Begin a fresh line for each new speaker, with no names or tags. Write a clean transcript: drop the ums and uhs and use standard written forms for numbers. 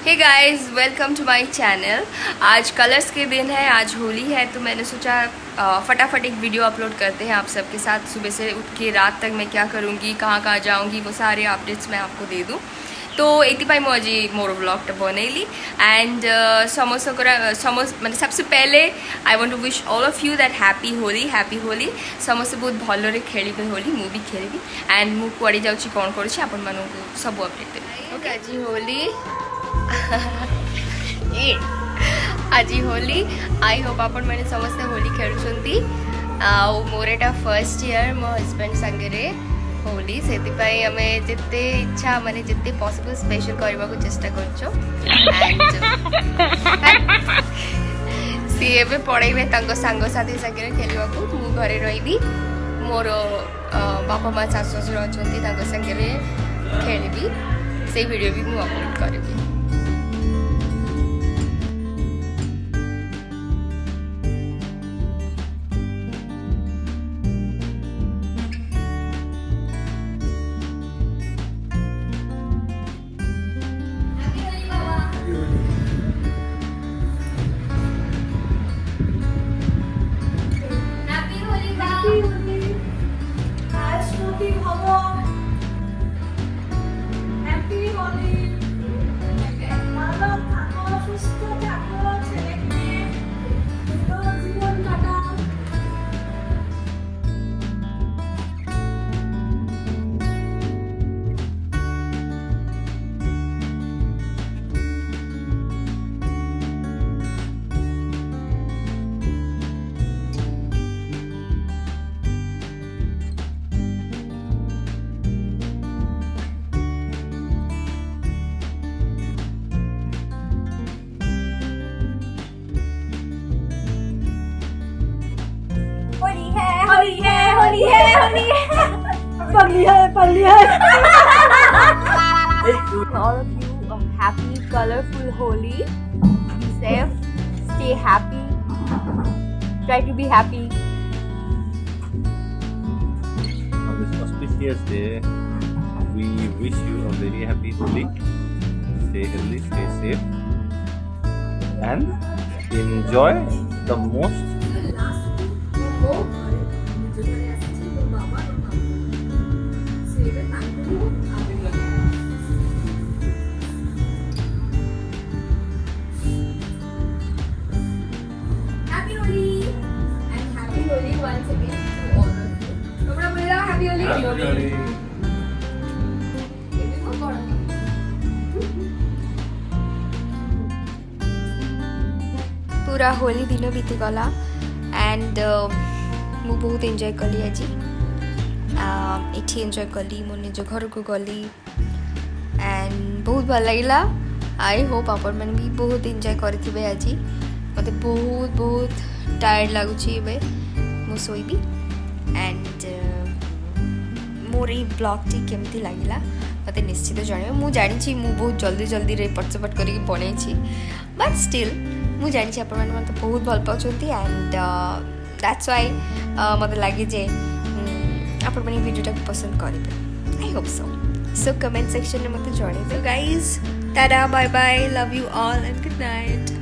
Hey guys, welcome to my channel. आज colours के दिन है, आज होली है, तो मैंने सोचा फटाफट एक वीडियो अपलोड करते हैं आप सबके साथ। सुबह से उठ के रात तक मैं क्या करूँगी, कहाँ कहाँ जाऊँगी, वो सारे अपडेट्स मैं आपको दे दूँ। तो ये मुझे मोर व्लॉगटा बनैली एंड मतलब सबसे पहले I want to wish all of you that happy Holi. समस्ते बहुत भलरे खेलिबे होली, मु भी खेलिबी एंड मु कुआडे जाउची कोन करूची आपन मानू सब अपडेट देबी। ओके, आज होली आज होली। आई होप आपण मैंने समस्ते होली खेलुचंती। मोर एटा फर्स्ट ईयर मो हस्बैंड संगे होली, से आमे जिते इच्छा माने जिते पॉसिबल स्पेशल करबा को चेष्टा करछो। सी एबे पढाइबे तांको सांग साथी संगे खेलवा को, मु घरे रहिबी। मोर बापा माँ सासु ससुर अछंती, तांको संगे खेलिबी। से वीडियो भी मु अपलोड करबी।
Pali hai.
All of you a happy, colorful Holi. Be safe, stay happy, try to be happy.
On this auspicious day, we wish you a very happy Holi. Stay healthy, stay safe, and enjoy the most.
Once again to all of you. Happy Holi.
Happy Holi.
पूरा होली दिन बीती गला and मु बहुत enjoy कली आज। एठी enjoy कली, मो निज घर को गली एंड बहुत भल लगिला। आई होप आपण मैंने भी बहुत एंजॉय करथिबे आज। मते बहुत बहुत टायर्ड लागुची एबे, मु सोईबी एंड मोर ये ब्लॉगटी केमती लगिला मते निश्चित जणाइबे। मु जानिछि मु बहुत जल्दी जल्दी रे पटसपट करके बनैछि, बट स्टिल मु जानिछि आपण माने मते बहुत भल पाउछंती एंड दैट्स व्हाई मते लागे जे आपण माने वीडियोटा पसंद करिबे। I hope so comment section में मते जणाइबे। Guys, tata, bye bye, love you all and good night.